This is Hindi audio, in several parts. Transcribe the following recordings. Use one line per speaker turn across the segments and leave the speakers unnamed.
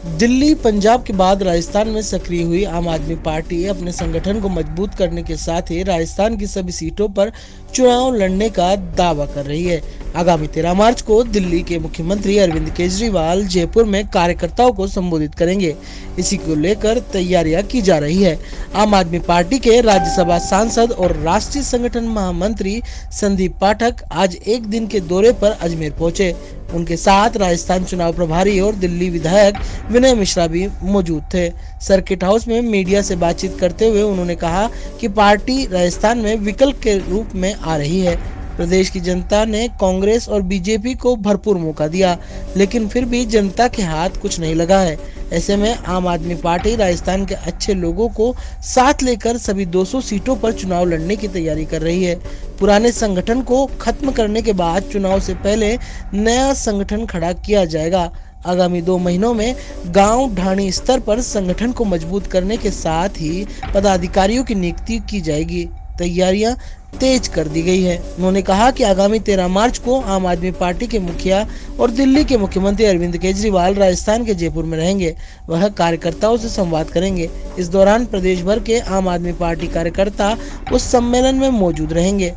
दिल्ली पंजाब के बाद राजस्थान में सक्रिय हुई आम आदमी पार्टी अपने संगठन को मजबूत करने के साथ ही राजस्थान की सभी सीटों पर चुनाव लड़ने का दावा कर रही है। आगामी 13 मार्च को दिल्ली के मुख्यमंत्री अरविंद केजरीवाल जयपुर में कार्यकर्ताओं को संबोधित करेंगे। इसी को लेकर तैयारियां की जा रही है। आम आदमी पार्टी के राज्यसभा सांसद और राष्ट्रीय संगठन महामंत्री संदीप पाठक आज एक दिन के दौरे पर अजमेर पहुंचे। उनके साथ राजस्थान चुनाव प्रभारी और दिल्ली विधायक विनय मिश्रा भी मौजूद थे। सर्किट हाउस में मीडिया से बातचीत करते हुए उन्होंने कहा कि पार्टी राजस्थान में विकल्प के रूप में आ रही है। प्रदेश की जनता ने कांग्रेस और बीजेपी को भरपूर मौका दिया, लेकिन फिर भी जनता के हाथ कुछ नहीं लगा है। ऐसे में आम आदमी पार्टी राजस्थान के अच्छे लोगों को साथ लेकर सभी 200 सीटों पर चुनाव लड़ने की तैयारी कर रही है। पुराने संगठन को खत्म करने के बाद चुनाव से पहले नया संगठन खड़ा किया जाएगा। आगामी 2 महीनों में गांव ढाणी स्तर पर संगठन को मजबूत करने के साथ ही पदाधिकारियों की नियुक्ति की जाएगी। तैयारियां तेज कर दी गई है। उन्होंने कहा कि आगामी 13 मार्च को आम आदमी पार्टी के मुखिया और दिल्ली के मुख्यमंत्री अरविंद केजरीवाल राजस्थान के जयपुर में रहेंगे। वह कार्यकर्ताओं से संवाद करेंगे। इस दौरान प्रदेश भर के आम आदमी पार्टी कार्यकर्ता उस सम्मेलन में मौजूद रहेंगे।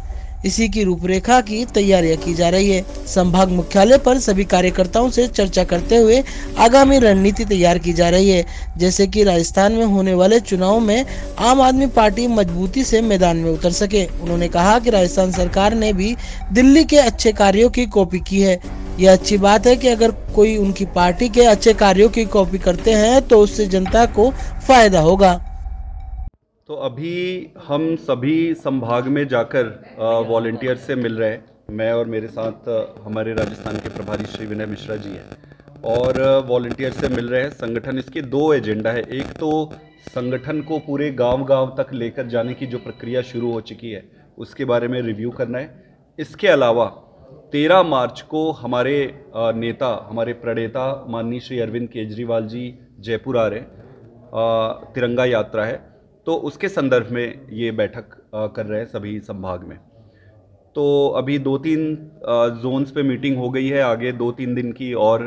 इसी की रूपरेखा की तैयारियां की जा रही है। संभाग मुख्यालय पर सभी कार्यकर्ताओं से चर्चा करते हुए आगामी रणनीति तैयार की जा रही है, जैसे कि राजस्थान में होने वाले चुनाव में आम आदमी पार्टी मजबूती से मैदान में उतर सके। उन्होंने कहा कि राजस्थान सरकार ने भी दिल्ली के अच्छे कार्यों की कॉपी की है। यह अच्छी बात है कि अगर कोई उनकी पार्टी के अच्छे कार्यों की कॉपी करते हैं तो उससे जनता को फायदा होगा।
तो अभी हम सभी संभाग में जाकर वॉलंटियर से मिल रहे हैं। मैं और मेरे साथ हमारे राजस्थान के प्रभारी श्री विनय मिश्रा जी हैं और वॉलंटियर से मिल रहे हैं। संगठन इसके 2 एजेंडा है। एक तो संगठन को पूरे गांव-गांव तक लेकर जाने की जो प्रक्रिया शुरू हो चुकी है उसके बारे में रिव्यू करना है। इसके अलावा 13 मार्च को हमारे नेता, हमारे प्रणेता माननीय श्री अरविंद केजरीवाल जी जयपुर आ रहे हैं। तिरंगा यात्रा है, तो उसके संदर्भ में ये बैठक कर रहे हैं सभी संभाग में। तो अभी 2-3 जोन्स पे मीटिंग हो गई है। आगे 2-3 दिन की और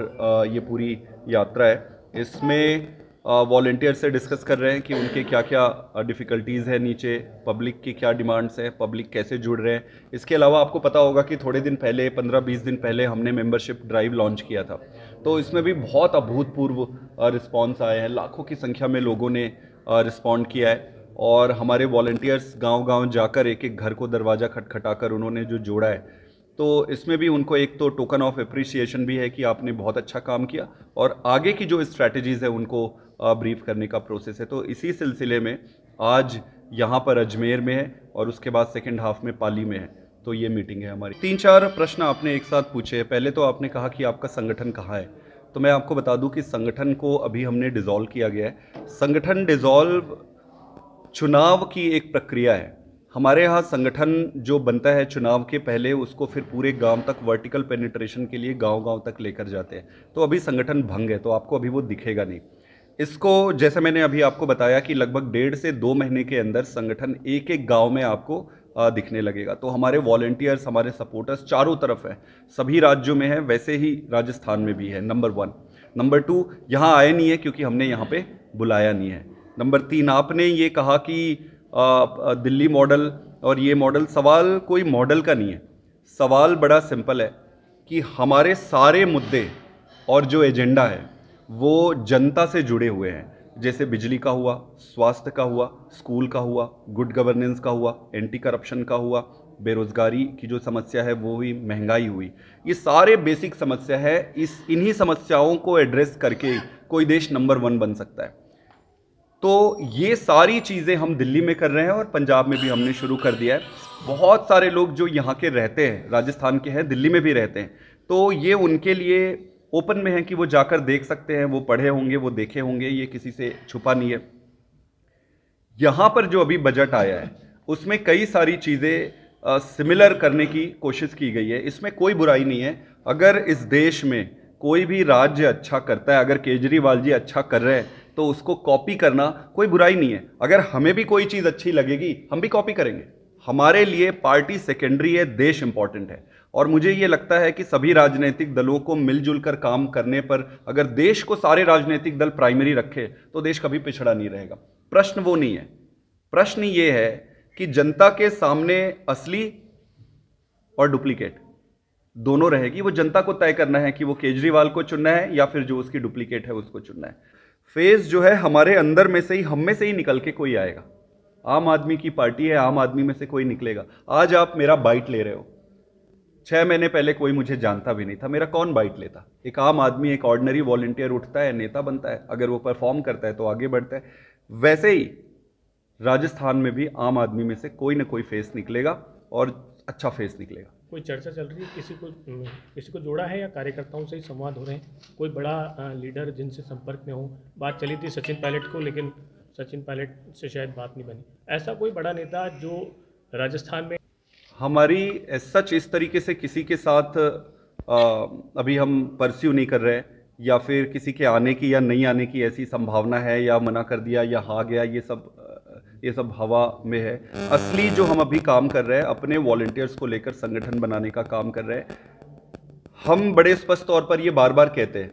ये पूरी यात्रा है। इसमें वॉलंटियर से डिस्कस कर रहे हैं कि उनके क्या क्या डिफ़िकल्टीज़ है, नीचे पब्लिक की क्या डिमांड्स है, पब्लिक कैसे जुड़ रहे हैं। इसके अलावा आपको पता होगा कि थोड़े दिन पहले 15-20 दिन पहले हमने मेंबरशिप ड्राइव लॉन्च किया था, तो इसमें भी बहुत अभूतपूर्व रिस्पॉन्स आए हैं। लाखों की संख्या में लोगों ने रिस्पॉन्ड किया है और हमारे वॉलंटियर्स गांव-गांव जाकर एक-एक घर को दरवाज़ा खटखटाकर उन्होंने जो जोड़ा है, तो इसमें भी उनको एक तो टोकन ऑफ एप्रिसिएशन भी है कि आपने बहुत अच्छा काम किया और आगे की जो स्ट्रैटेजीज़ है उनको ब्रीफ करने का प्रोसेस है। तो इसी सिलसिले में आज यहाँ पर अजमेर में है और उसके बाद सेकेंड हाफ में पाली में है। तो ये मीटिंग है हमारी। 3-4 प्रश्न आपने एक साथ पूछे। पहले तो आपने कहा कि आपका संगठन कहाँ है, तो मैं आपको बता दूं कि संगठन को अभी हमने डिसॉल्व किया गया है। संगठन डिसॉल्व चुनाव की एक प्रक्रिया है। हमारे यहाँ संगठन जो बनता है चुनाव के पहले उसको फिर पूरे गांव तक वर्टिकल पेनिट्रेशन के लिए गांव-गांव तक लेकर जाते हैं। तो अभी संगठन भंग है, तो आपको अभी वो दिखेगा नहीं। इसको जैसे मैंने अभी आपको बताया कि लगभग 1.5 से 2 महीने के अंदर संगठन एक-एक गांव में आपको दिखने लगेगा। तो हमारे वॉलंटियर्स, हमारे सपोर्टर्स चारों तरफ हैं, सभी राज्यों में है, वैसे ही राजस्थान में भी है। नंबर 1। नंबर 2, यहाँ आए नहीं है क्योंकि हमने यहाँ पे बुलाया नहीं है। नंबर 3, आपने ये कहा कि दिल्ली मॉडल और ये मॉडल, सवाल कोई मॉडल का नहीं है। सवाल बड़ा सिंपल है कि हमारे सारे मुद्दे और जो एजेंडा है वो जनता से जुड़े हुए हैं। जैसे बिजली का हुआ, स्वास्थ्य का हुआ, स्कूल का हुआ, गुड गवर्नेंस का हुआ, एंटी करप्शन का हुआ, बेरोज़गारी की जो समस्या है वो हुई, महंगाई हुई। ये सारे बेसिक समस्या है। इन्हीं समस्याओं को एड्रेस करके कोई देश नंबर 1 बन सकता है। तो ये सारी चीज़ें हम दिल्ली में कर रहे हैं और पंजाब में भी हमने शुरू कर दिया है। बहुत सारे लोग जो यहाँ के रहते हैं, राजस्थान के हैं, दिल्ली में भी रहते हैं, तो ये उनके लिए ओपन में है कि वो जाकर देख सकते हैं। वो पढ़े होंगे, वो देखे होंगे, ये किसी से छुपा नहीं है। यहाँ पर जो अभी बजट आया है उसमें कई सारी चीज़ें सिमिलर करने की कोशिश की गई है। इसमें कोई बुराई नहीं है। अगर इस देश में कोई भी राज्य अच्छा करता है, अगर केजरीवाल जी अच्छा कर रहे हैं, तो उसको कॉपी करना कोई बुराई नहीं है। अगर हमें भी कोई चीज़ अच्छी लगेगी हम भी कॉपी करेंगे। हमारे लिए पार्टी सेकेंडरी है, देश इंपॉर्टेंट है। और मुझे ये लगता है कि सभी राजनीतिक दलों को मिलजुल कर काम करने पर अगर देश को सारे राजनीतिक दल प्राइमरी रखे तो देश कभी पिछड़ा नहीं रहेगा। प्रश्न वो नहीं है, प्रश्न ये है कि जनता के सामने असली और डुप्लीकेट दोनों रहेगी। वो जनता को तय करना है कि वो केजरीवाल को चुनना है या फिर जो उसकी डुप्लीकेट है उसको चुनना है। फेज जो है हमारे अंदर में से ही, हम में से ही निकल के कोई आएगा। आम आदमी की पार्टी है, आम आदमी में से कोई निकलेगा। आज आप मेरा बाइट ले रहे हो, 6 महीने पहले कोई मुझे जानता भी नहीं था, मेरा कौन बाइट लेता। एक आम आदमी, एक ऑर्डिनरी वॉलंटियर उठता है, नेता बनता है, अगर वो परफॉर्म करता है तो आगे बढ़ता है। वैसे ही राजस्थान में भी आम आदमी में से कोई ना कोई फेस निकलेगा और अच्छा फेस निकलेगा।
कोई चर्चा चल रही है, किसी को जोड़ा है या कार्यकर्ताओं से ही संवाद हो रहे हैं? कोई बड़ा लीडर जिनसे संपर्क में हो? बात चली थी सचिन पायलट को, लेकिन सचिन पायलट से शायद बात नहीं बनी। ऐसा कोई बड़ा नेता जो राजस्थान में?
हमारी सच इस तरीके से किसी के साथ अभी हम परस्यू नहीं कर रहे हैं, या फिर किसी के आने की या नहीं आने की ऐसी संभावना है, या मना कर दिया या हाँ गया, ये सब हवा में है। असली जो हम अभी काम कर रहे हैं, अपने वॉलंटियर्स को लेकर संगठन बनाने का काम कर रहे हैं। हम बड़े स्पष्ट तौर पर ये बार बार कहते हैं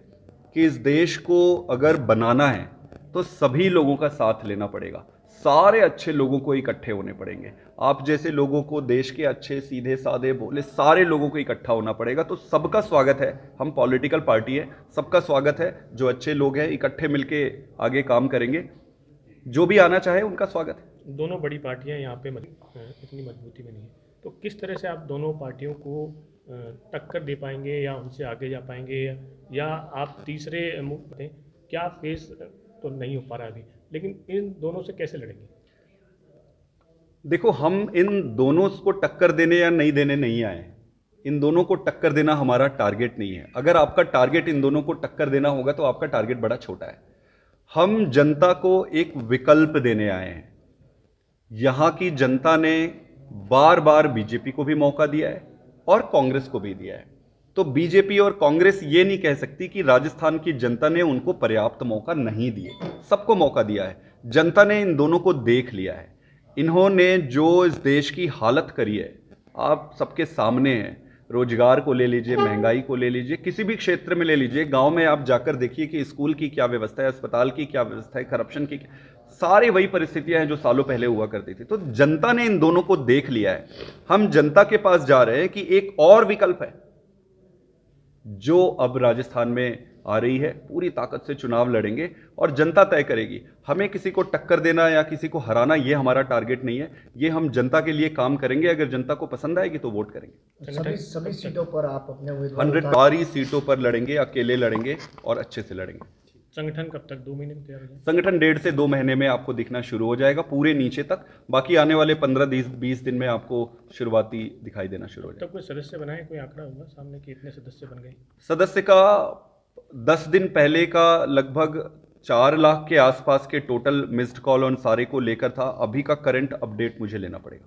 कि इस देश को अगर बनाना है तो सभी लोगों का साथ लेना पड़ेगा, सारे अच्छे लोगों को इकट्ठे होने पड़ेंगे। आप जैसे लोगों को, देश के अच्छे सीधे साधे बोले सारे लोगों को इकट्ठा होना पड़ेगा। तो सबका स्वागत है, हम पॉलिटिकल पार्टी है, सबका स्वागत है। जो अच्छे लोग हैं इकट्ठे मिलके आगे काम करेंगे, जो भी आना चाहे उनका स्वागत है।
दोनों बड़ी पार्टियां यहाँ पे इतनी मजबूती में नहीं है, तो किस तरह से आप दोनों पार्टियों को टक्कर दे पाएंगे या उनसे आगे जा पाएंगे, या आप तीसरे मुख हैं? क्या फेस तो नहीं हो पा रहा अभी, लेकिन इन दोनों से कैसे लड़ेंगे?
देखो, हम इन दोनों को टक्कर देने या नहीं देने नहीं आए। इन दोनों को टक्कर देना हमारा टारगेट नहीं है। अगर आपका टारगेट इन दोनों को टक्कर देना होगा तो आपका टारगेट बड़ा छोटा है। हम जनता को एक विकल्प देने आए हैं। यहां की जनता ने बार बार बीजेपी को भी मौका दिया है और कांग्रेस को भी दिया है। तो बीजेपी और कांग्रेस ये नहीं कह सकती कि राजस्थान की जनता ने उनको पर्याप्त मौका नहीं दिए। सबको मौका दिया है। जनता ने इन दोनों को देख लिया है। इन्होंने जो इस देश की हालत करी है, आप सबके सामने है। रोजगार को ले लीजिए, महंगाई को ले लीजिए, किसी भी क्षेत्र में ले लीजिए। गांव में आप जाकर देखिए कि स्कूल की क्या व्यवस्था है, अस्पताल की क्या व्यवस्था है, करप्शन की सारी वही परिस्थितियां हैं जो सालों पहले हुआ करती थी। तो जनता ने इन दोनों को देख लिया है। हम जनता के पास जा रहे हैं कि एक और विकल्प है जो अब राजस्थान में आ रही है। पूरी ताकत से चुनाव लड़ेंगे और जनता तय करेगी। हमें किसी को टक्कर देना या किसी को हराना ये हमारा टारगेट नहीं है। ये हम जनता के लिए काम करेंगे। अगर जनता को पसंद आएगी तो वोट करेंगे।
सभी सीटों पर आप अपने
100 सीटों पर लड़ेंगे, अकेले लड़ेंगे और अच्छे से लड़ेंगे।
संगठन कब तक? 2 महीने में तैयार हो जाएगा?
संगठन 1.5 से 2 महीने में आपको दिखना शुरू हो जाएगा, पूरे नीचे तक। बाकी आने वाले 15-20 दिन में आपको शुरुआती दिखाई देना शुरू हो जाएगा।
तब कोई सदस्य बनाए, कोई आंकड़ा होगा सामने कि इतने सदस्य बन गए?
सदस्य का 10 दिन पहले का लगभग 4 लाख के आसपास के टोटल मिस्ड कॉल ऑन सारे को लेकर था। अभी का करंट अपडेट मुझे लेना पड़ेगा।